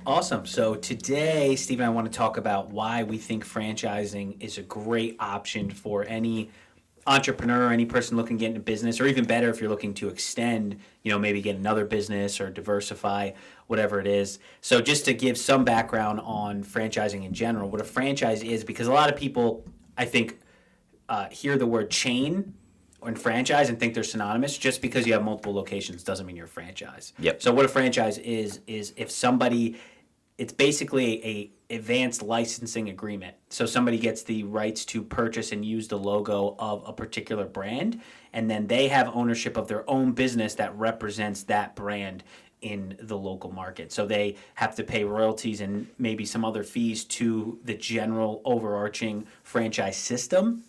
Awesome. So today, Steve and I want to talk about why we think franchising is a great option for any entrepreneur, any person looking to get into business, or even better if you're looking to extend, maybe get another business or diversify, whatever it is. So just to give some background on franchising in general, what a franchise is, because a lot of people, I think, hear the word chain and franchise and think they're synonymous. Just because you have multiple locations doesn't mean you're a franchise. Yep. So what a franchise is if somebody, it's basically a advanced licensing agreement. So somebody gets the rights to purchase and use the logo of a particular brand, and then they have ownership of their own business that represents that brand in the local market. So they have to pay royalties and maybe some other fees to the general overarching franchise system,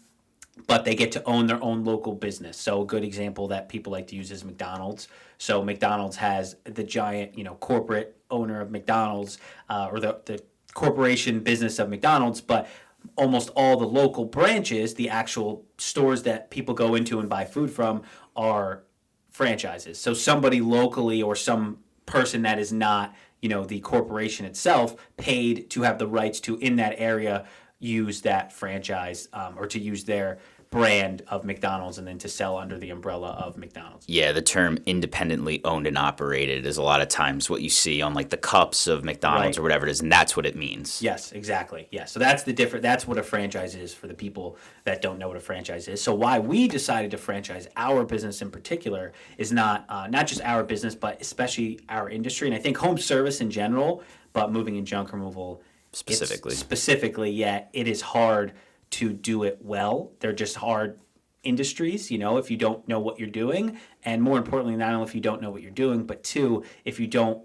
but they get to own their own local business. So a good example that people like to use is McDonald's. So McDonald's has the giant, corporate owner of McDonald's, or the corporation business of McDonald's, but almost all the local branches, the actual stores that people go into and buy food from, are franchises. So somebody locally or some person that is not, the corporation itself paid to have the rights to, in that area, use that franchise, or to use their brand of McDonald's and then to sell under the umbrella of McDonald's. Yeah, the term independently owned and operated is a lot of times what you see on like the cups of McDonald's Right. or whatever it is, and that's what it means. Yes, exactly. Yeah, so that's that's what a franchise is for the people that don't know what a franchise is. So why we decided to franchise our business in particular is not just our business, but especially our industry, and I think home service in general, but moving and junk removal specifically, it is hard to do it well. They're just hard industries, if you don't know what you're doing. And more importantly, not only if you don't know what you're doing, but two, if you don't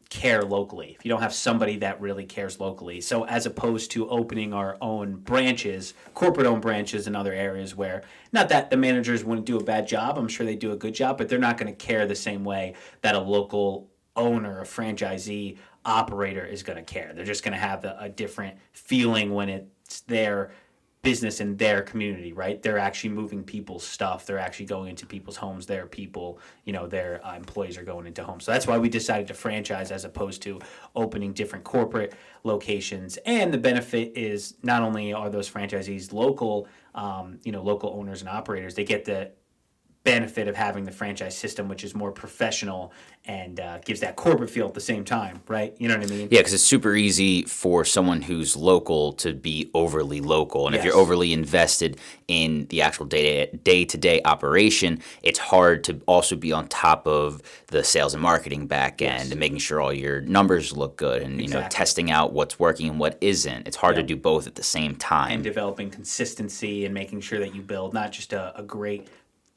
care locally, if you don't have somebody that really cares locally. So as opposed to opening our own branches, corporate-owned branches in other areas where, not that the managers wouldn't do a bad job, I'm sure they do a good job, but they're not going to care the same way that a local owner, a franchisee, operator is going to care. They're just going to have a different feeling when it's their business in their community, right? They're actually moving people's stuff. They're actually going into people's homes. Their people, their employees are going into homes. So that's why we decided to franchise as opposed to opening different corporate locations. And the benefit is not only are those franchisees local, local owners and operators, they get the benefit of having the franchise system, which is more professional and gives that corporate feel at the same time, right? You know what I mean? Yeah, because it's super easy for someone who's local to be overly local. And if you're overly invested in the actual day-to-day operation, it's hard to also be on top of the sales and marketing back end and making sure all your numbers look good and, testing out what's working and what isn't. It's hard to do both at the same time. And developing consistency and making sure that you build not just a great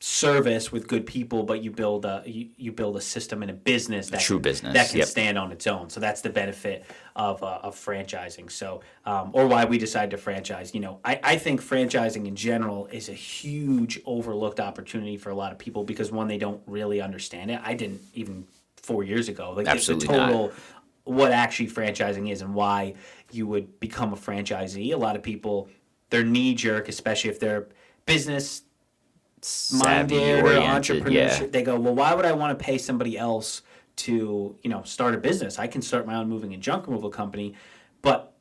service with good people, but you build a system and a business that can stand on its own. So that's the benefit of franchising. So or why we decided to franchise. I think franchising in general is a huge overlooked opportunity for a lot of people because one, they don't really understand it. I didn't even 4 years ago. Like Absolutely the total not. What actually franchising is and why you would become a franchisee. A lot of people, they're knee jerk, especially if they're business minded or entrepreneurship, they go, well, why would I want to pay somebody else to, start a business? I can start my own moving and junk removal company. But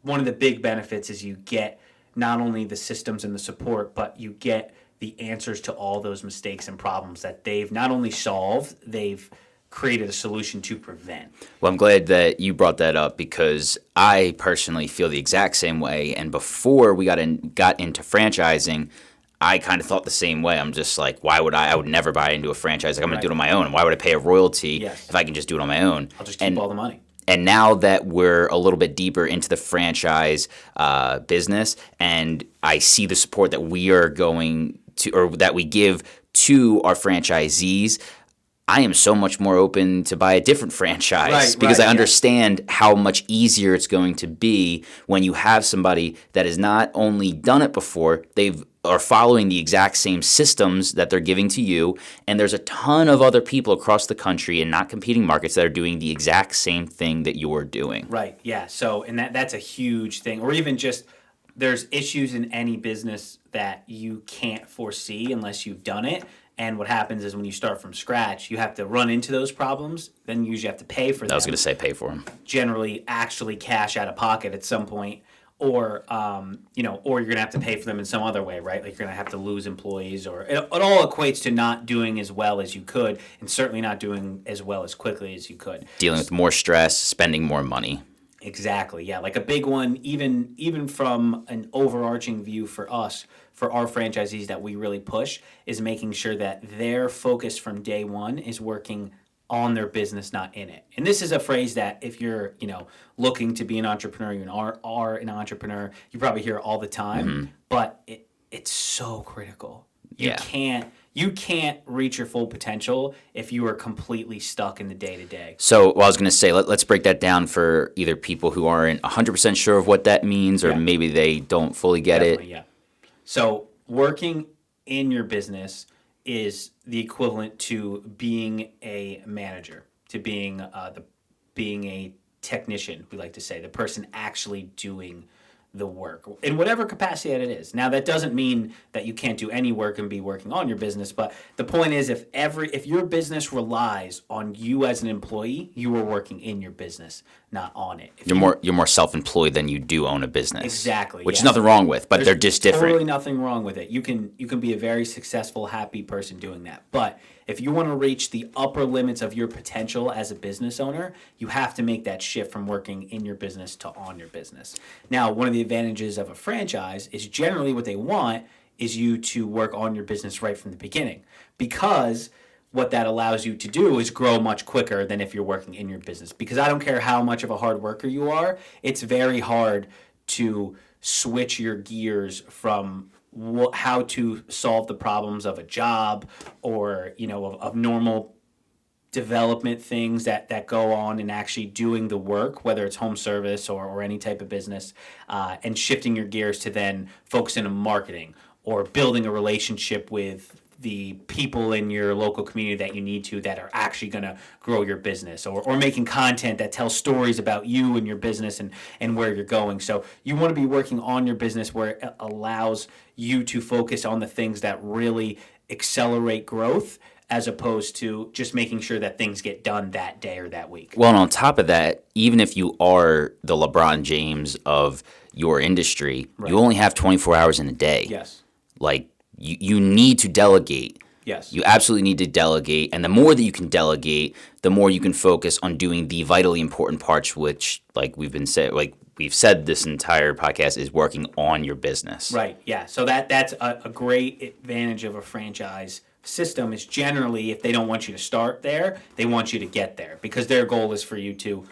one of the big benefits is you get not only the systems and the support, but you get the answers to all those mistakes and problems that they've not only solved, they've created a solution to prevent. Well, I'm glad that you brought that up because I personally feel the exact same way. And before we got into franchising, I kind of thought the same way. I'm just like, why would I would never buy into a franchise. Like, I'm going to do it on my own. Why would I pay a royalty if I can just do it on my own? I'll just keep all the money. And now that we're a little bit deeper into the franchise business and I see the support that we are going to, or that we give to our franchisees, I am so much more open to buy a different franchise because I understand how much easier it's going to be when you have somebody that has not only done it before, are following the exact same systems that they're giving to you, and there's a ton of other people across the country in not competing markets that are doing the exact same thing that you're doing. Right, yeah. So, and that's a huge thing. Or even just, there's issues in any business that you can't foresee unless you've done it. And what happens is when you start from scratch, you have to run into those problems. Then you usually have to pay for them. I was going to say pay for them. Generally, actually cash out of pocket at some point, or or you're gonna have to pay for them in some other way, right? Like you're gonna have to lose employees, or it all equates to not doing as well as you could, and certainly not doing as well as quickly as you could. Dealing with more stress, spending more money. Exactly. Yeah. Like a big one, even from an overarching view for us, for our franchisees that we really push, is making sure that their focus from day one is working on their business, not in it. And this is a phrase that if you're, looking to be an entrepreneur, you are an entrepreneur, you probably hear it all the time, but it's so critical. You can't reach your full potential if you are completely stuck in the day-to-day. So I was going to say, let's break that down for either people who aren't 100% sure of what that means, or maybe they don't fully get Definitely, it. Yeah. So working in your business is the equivalent to being a manager, to being a technician, we like to say, the person actually doing the work in whatever capacity that it is. Now, that doesn't mean that you can't do any work and be working on your business, but the point is, if your business relies on you as an employee, you are working in your business, not on it. You're more self-employed than you do own a business. Exactly. Which is nothing wrong with, but they're just different. Totally nothing wrong with it. You can be a very successful, happy person doing that. But if you want to reach the upper limits of your potential as a business owner, you have to make that shift from working in your business to on your business. Now, one of the advantages of a franchise is generally what they want is you to work on your business right from the beginning, because what that allows you to do is grow much quicker than if you're working in your business. Because I don't care how much of a hard worker you are, it's very hard to switch your gears from how to solve the problems of a job, or of normal development things that go on and actually doing the work, whether it's home service or any type of business, and shifting your gears to then focusing on marketing or building a relationship with the people in your local community that you need to, that are actually going to grow your business, or making content that tells stories about you and your business and where you're going. So you want to be working on your business where it allows you to focus on the things that really accelerate growth, as opposed to just making sure that things get done that day or that week. Well, and on top of that, even if you are the LeBron James of your industry, you only have 24 hours in a day. Yes. Like, you need to delegate. Yes. You absolutely need to delegate. And the more that you can delegate, the more you can focus on doing the vitally important parts, which, like we've said this entire podcast, is working on your business. Right. Yeah. So that's a great advantage of a franchise system, is generally, if they don't want you to start there, they want you to get there, because their goal is for you to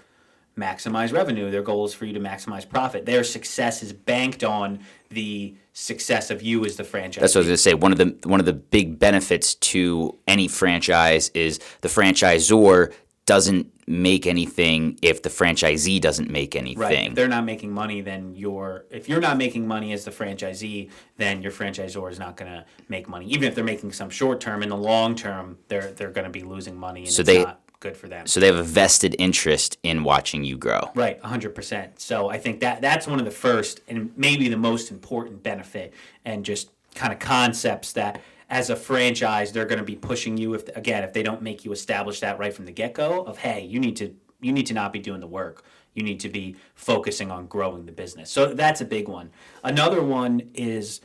maximize revenue. Their goal is for you to maximize profit. Their success is banked on the success of you as the franchise. That's what I was going to say. One of the big benefits to any franchise is the franchisor doesn't make anything if the franchisee doesn't make anything. Right. If they're not making money, then if you're not making money as the franchisee, then your franchisor is not going to make money. Even if they're making some short term, in the long term, they're going to be losing money, and not good for them. So they have a vested interest in watching you grow. Right, 100%. So I think that's one of the first and maybe the most important benefit, and just kind of concepts that as a franchise they're going to be pushing you, if they don't make you establish that right from the get-go of, hey, you need to not be doing the work. You need to be focusing on growing the business. So that's a big one. Another one is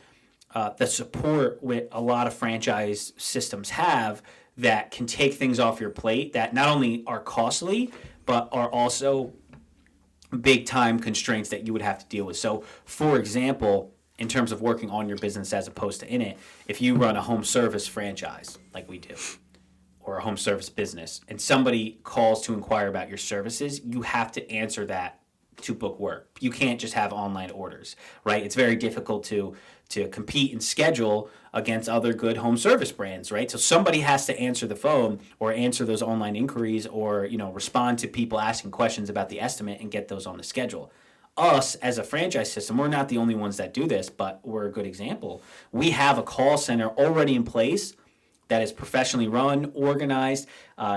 the support with a lot of franchise systems have, that can take things off your plate that not only are costly, but are also big time constraints that you would have to deal with. So, for example, in terms of working on your business as opposed to in it, if you run a home service franchise like we do, or a home service business, and somebody calls to inquire about your services, you have to answer that to book work. You can't just have online orders, right? It's very difficult to compete and schedule against other good home service brands, right? So somebody has to answer the phone, or answer those online inquiries, or respond to people asking questions about the estimate and get those on the schedule. Us as a franchise system, we're not the only ones that do this, but we're a good example. We have a call center already in place that is professionally run, organized,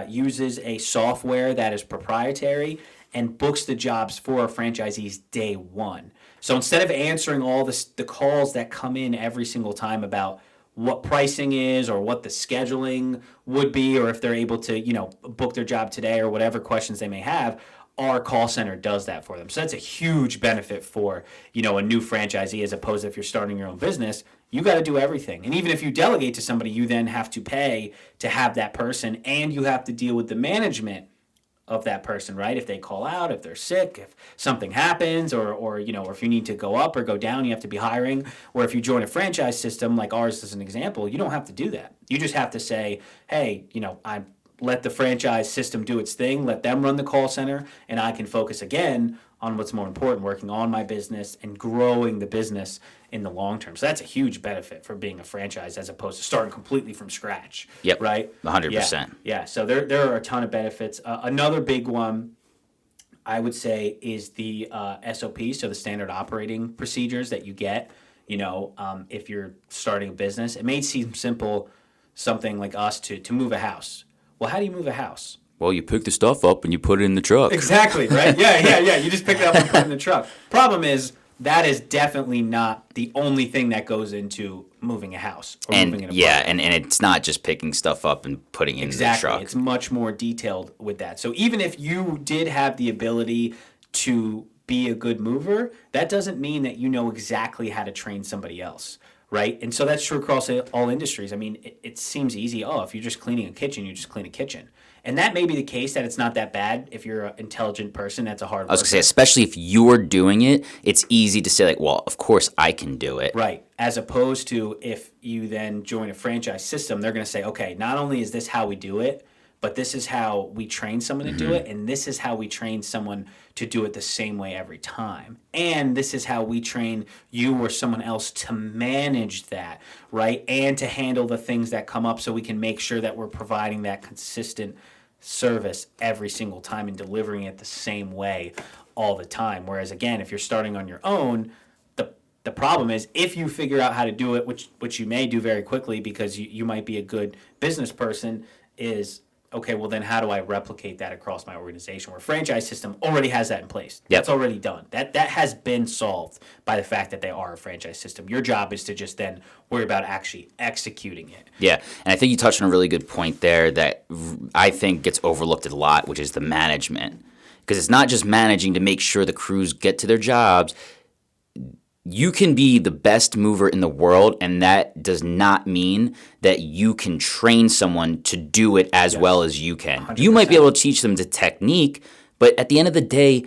uses a software that is proprietary, and books the jobs for our franchisees day one. So instead of answering all the calls that come in every single time about what pricing is or what the scheduling would be, or if they're able to, book their job today or whatever questions they may have, our call center does that for them. So that's a huge benefit for, a new franchisee, as opposed to if you're starting your own business, you got to do everything. And even if you delegate to somebody, you then have to pay to have that person, and you have to deal with the management of that person, right? If they call out, if they're sick, if something happens, or if you need to go up or go down, you have to be hiring. Or if you join a franchise system like ours as an example, you don't have to do that. You just have to say, hey, I let the franchise system do its thing, let them run the call center, and I can focus again on what's more important, working on my business and growing the business in the long term. So that's a huge benefit for being a franchise as opposed to starting completely from scratch. Yep. Right? 100%. Yeah. So there are a ton of benefits. Another big one, I would say, is the SOP, so the standard operating procedures that you get, if you're starting a business. It may seem simple, something like us, to move a house. Well, how do you move a house? Well, you pick the stuff up and you put it in the truck. Exactly, right? Yeah. You just pick it up and put it in the truck. Problem is, that is definitely not the only thing that goes into moving a house or moving an apartment. And it's not just picking stuff up and putting it in the truck. It's much more detailed with that. So even if you did have the ability to be a good mover, that doesn't mean that you know exactly how to train somebody else. Right? And so that's true across all industries. I mean, it seems easy. Oh, if you're just cleaning a kitchen, you just clean a kitchen. And that may be the case, that it's not that bad. If you're an intelligent person, that's a hard work. I was going to say, especially if you're doing it, it's easy to say, like, well, of course I can do it. Right. As opposed to if you then join a franchise system, they're going to say, okay, not only is this how we do it, but this is how we train someone to do it, and this is how we train someone to do it the same way every time. And this is how we train you or someone else to manage that, right? And to handle the things that come up, so we can make sure that we're providing that consistent service every single time and delivering it the same way all the time. Whereas, again, if you're starting on your own, the problem is, if you figure out how to do it, which you may do very quickly because you might be a good business person, is, okay, well then how do I replicate that across my organization? Where franchise system already has that in place. Yep. That's already done. That has been solved by the fact that they are a franchise system. Your job is to just then worry about actually executing it. Yeah, and I think you touched on a really good point there that I think gets overlooked a lot, which is the management. Because it's not just managing to make sure the crews get to their jobs. You can be the best mover in the world, and that does not mean that you can train someone to do it as well as you can. 100%. You might be able to teach them the technique, but at the end of the day,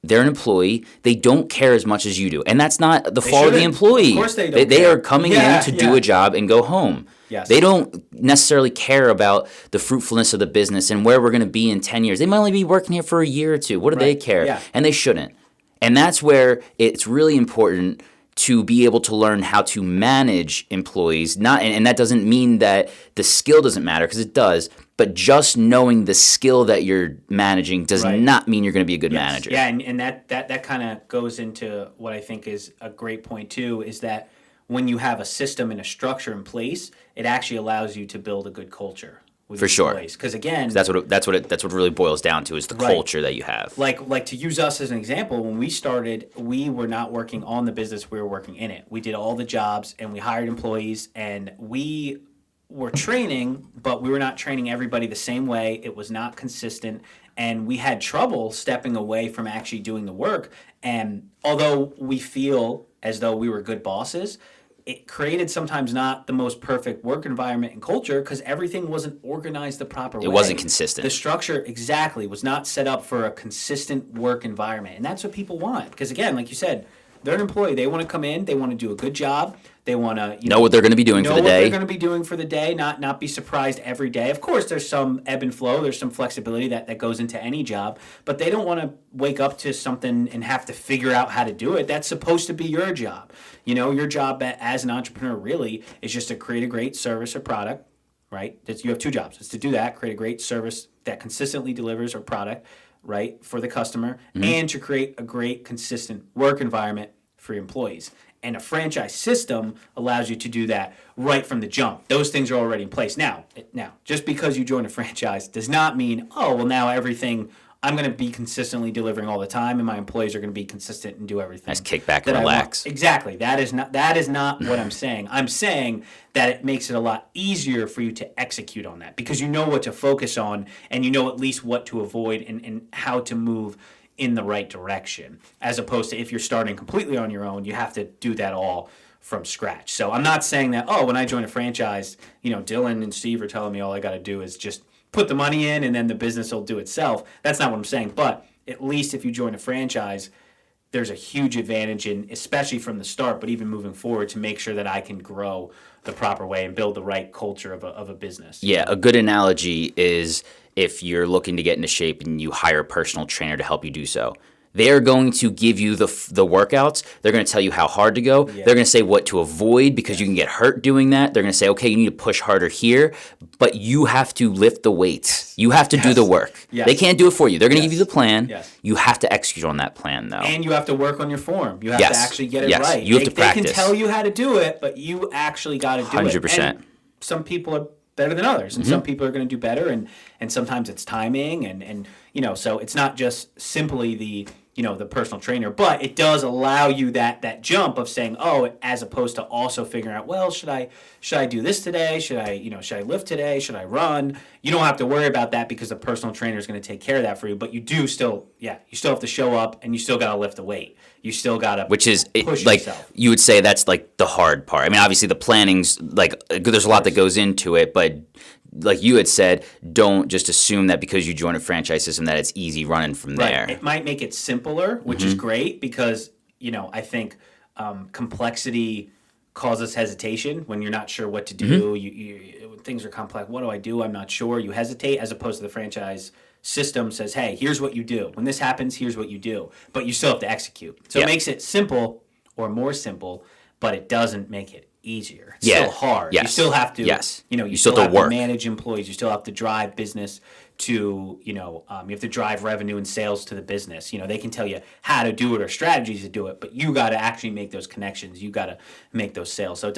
they're an employee. They don't care as much as you do. And that's not the fault of the employee. Of course they don't They care. are coming in to do a job and go home. Yes. They don't necessarily care about the fruitfulness of the business and where we're going to be in 10 years. They might only be working here for a year or two. What do they care? Yeah. And they shouldn't. And that's where it's really important to be able to learn how to manage employees. And that doesn't mean that the skill doesn't matter, because it does, but just knowing the skill that you're managing does not mean you're going to be a good manager. Yeah, and that kind of goes into what I think is a great point too, is that when you have a system and a structure in place, it actually allows you to build a good culture. For sure, because again, that's what it really boils down to, is the culture that you have. Like to use us as an example, when we started, we were not working on the business; we were working in it. We did all the jobs, and we hired employees, and we were training, but we were not training everybody the same way. It was not consistent, and we had trouble stepping away from actually doing the work. And although we feel as though we were good bosses, it created sometimes not the most perfect work environment and culture, because everything wasn't organized the proper way. It wasn't consistent. The structure, exactly, was not set up for a consistent work environment. And that's what people want. Because again, like you said, they're an employee. They want to come in. They want to do a good job. They want to know what they're going to be doing for the day. Know what they're going to be doing for the day, not be surprised every day. Of course, there's some ebb and flow. There's some flexibility that goes into any job. But they don't want to wake up to something and have to figure out how to do it. That's supposed to be your job. Your job as an entrepreneur really is just to create a great service or product, right? You have two jobs. It's to do that, create a great service that consistently delivers or product, right, for the customer, and to create a great, consistent work environment for your employees. And a franchise system allows you to do that right from the jump. Those things are already in place. Now, just because you join a franchise does not mean, oh, well, now everything I'm going to be consistently delivering all the time, and my employees are going to be consistent and do everything. Nice kick back that and I want. relax. Exactly. That is not what I'm saying. I'm saying that it makes it a lot easier for you to execute on that because you know what to focus on and you know at least what to avoid and how to move in the right direction. As opposed to if you're starting completely on your own, you have to do that all from scratch. So I'm not saying that, when I join a franchise, Dylan and Steve are telling me all I got to do is just put the money in and then the business will do itself. That's not what I'm saying. But at least if you join a franchise, there's a huge advantage in, especially from the start, but even moving forward, to make sure that I can grow the proper way and build the right culture of a business. Yeah, a good analogy is if you're looking to get into shape and you hire a personal trainer to help you do so. They're going to give you the workouts. They're going to tell you how hard to go. Yeah. They're going to say what to avoid because you can get hurt doing that. They're going to say, okay, you need to push harder here, but you have to lift the weights. You have to do the work. Yes. They can't do it for you. They're going to give you the plan. Yes. You have to execute on that plan, though. And you have to work on your form. You have to actually get it right. You have to practice. They can tell you how to do it, but you actually got to do 100%. it. 100%. And some people are better than others, and some people are going to do better, and sometimes it's timing, and so it's not just simply the personal trainer, but it does allow you that jump of saying, as opposed to also figuring out, well, should I do this today? Should I lift today? Should I run? You don't have to worry about that because the personal trainer is going to take care of that for you, but you still have to show up and you still got to lift the weight. You still got to push like yourself. You would say that's like the hard part. I mean, obviously the planning's like there's a lot that goes into it, but like you had said, don't just assume that because you join a franchise system that it's easy running from there. It might make it simpler, which is great because, I think complexity causes hesitation when you're not sure what to do. When things are complex. What do I do? I'm not sure. You hesitate, as opposed to the franchise system says, hey, here's what you do. When this happens, here's what you do. But you still have to execute. So it makes it simple or more simple, but it doesn't make it easier. It's still hard. Yes. You still have to, you still have to manage employees. You still have to drive business to, you have to drive revenue and sales to the business. They can tell you how to do it or strategies to do it, but you got to actually make those connections. You got to make those sales. So it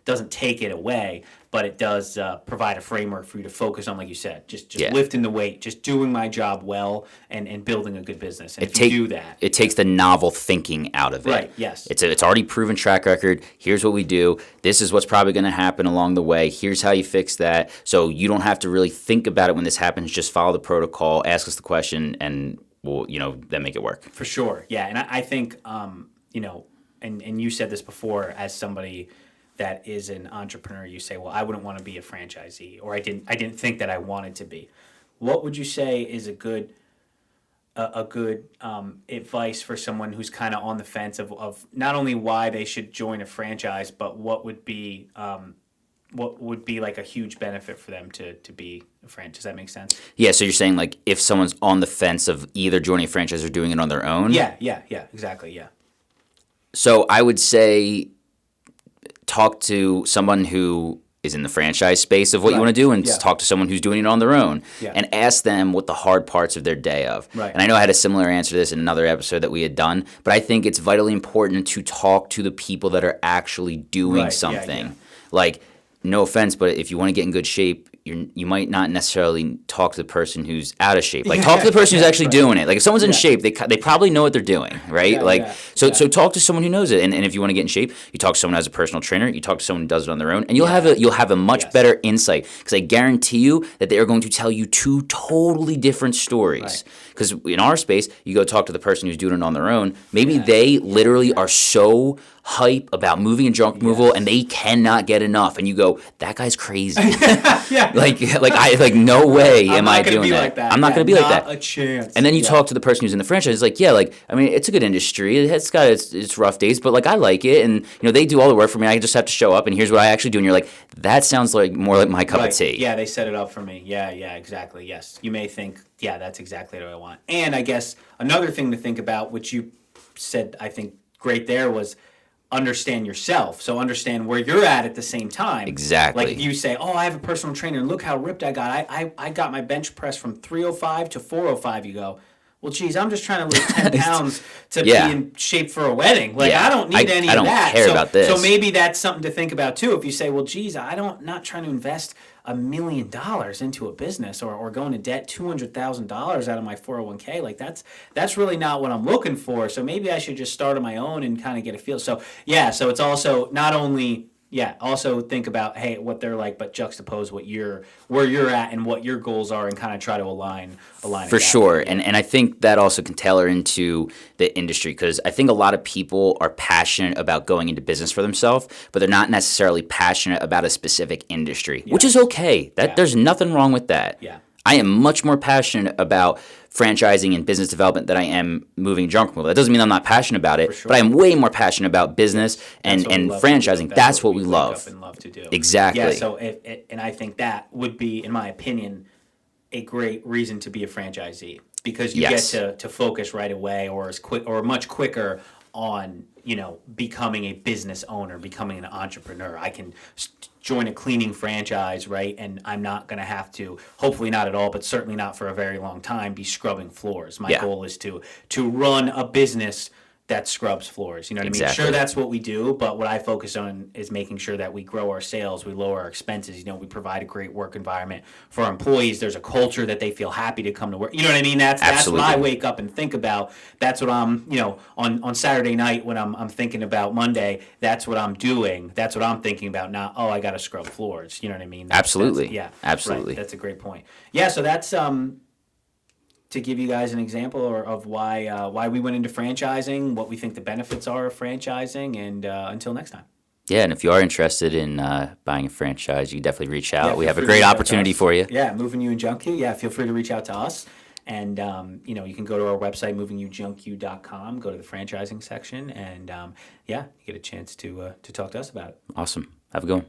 doesn't take it away, but it does provide a framework for you to focus on, like you said, just lifting the weight, just doing my job well, and building a good business. And if you do that, it takes the novel thinking out of it. Right. Yes. It's already proven track record. Here's what we do. This is what's probably going to happen along the way. Here's how you fix that. So you don't have to really think about it when this happens. Just follow the protocol, ask us the question, and we'll then make it work. For sure. Yeah, and I think and you said this before, as somebody that is an entrepreneur, you say, well, I wouldn't want to be a franchisee, or I didn't think that I wanted to be. What would you say is a good advice for someone who's kind of on the fence of not only why they should join a franchise, but what would be like a huge benefit for them to be a franchise? Does that make sense? Yeah, so you're saying like if someone's on the fence of either joining a franchise or doing it on their own? Yeah, exactly, yeah. So I would say talk to someone who is in the franchise space of what you want to do, and talk to someone who's doing it on their own, and ask them what the hard parts of their day of. Right. And I know I had a similar answer to this in another episode that we had done, but I think it's vitally important to talk to the people that are actually doing something. Yeah. Like, no offense, but if you want to get in good shape, you might not necessarily talk to the person who's out of shape. Like, talk to the person who's actually doing it. Like, if someone's in shape, they probably know what they're doing, right? So talk to someone who knows it. And if you want to get in shape, you talk to someone who has a personal trainer. You talk to someone who does it on their own, and you'll have a much better insight. Because I guarantee you that they are going to tell you two totally different stories. Because in our space, you go talk to the person who's doing it on their own. Maybe they literally are so hype about moving and junk removal, and they cannot get enough. And you go, that guy's crazy. Like no way am I doing that. I'm not going to be like that. Not a chance. And then you talk to the person who's in the franchise. It's like, I mean, it's a good industry. It's got its rough days, but like I like it, and they do all the work for me. I just have to show up, and here's what I actually do. And you're like, that sounds like more like my cup of tea. Yeah, they set it up for me. Yeah, exactly. Yes, you may think, that's exactly what I want. And I guess another thing to think about, which you said, I think great there, was understand yourself. So understand where you're at the same time. Exactly. Like if you say, I have a personal trainer and look how ripped I got. I got my bench press from 305 to 405. You go, well, geez, I'm just trying to lose 10 pounds to Yeah. be in shape for a wedding. Like, Yeah. I don't need any I of don't that. care about this. So maybe that's something to think about too. If you say, well, geez, not trying to invest $1 million into a business or go into debt $200,000 out of my 401k, like that's really not what I'm looking for. So maybe I should just start on my own and kind of get a feel. So yeah, so it's also not only also think about, hey, what they're like, but juxtapose where you're at and what your goals are, and kind of try to align. For sure. And I think that also can tailor into the industry, because I think a lot of people are passionate about going into business for themselves, but they're not necessarily passionate about a specific industry, which is okay. There's nothing wrong with that. Yeah. I am much more passionate about franchising and business development than I am moving junk removal. That doesn't mean I'm not passionate about it, sure. but I am way more passionate about business and franchising. That's what we love. Wake up and love to do. Exactly. Yeah. So and I think that would be, in my opinion, a great reason to be a franchisee, because you Yes. get to focus right away, or as quick or much quicker on becoming a business owner, becoming an entrepreneur. I can join a cleaning franchise, right? And I'm not going to have to, hopefully not at all, but certainly not for a very long time, be scrubbing floors. My goal is to run a business that scrubs floors. You know what I mean? Exactly. Sure, that's what we do, but what I focus on is making sure that we grow our sales, we lower our expenses. We provide a great work environment for our employees. There's a culture that they feel happy to come to work. You know what I mean? That's what I wake up and think about. That's what I'm, on Saturday night when I'm thinking about Monday, that's what I'm doing. That's what I'm thinking about. Not, I got to scrub floors. You know what I mean? Absolutely. Absolutely. Right. That's a great point. Yeah, so that's to give you guys an example of why we went into franchising, what we think the benefits are of franchising, and until next time. Yeah, and if you are interested in buying a franchise, you definitely reach out. Yeah, we have a great opportunity for you. Yeah, Moving You and Junk You. Yeah, feel free to reach out to us. And, you can go to our website, movingyoujunkyu.com, go to the franchising section, and, you get a chance to talk to us about it. Awesome. Have a good one.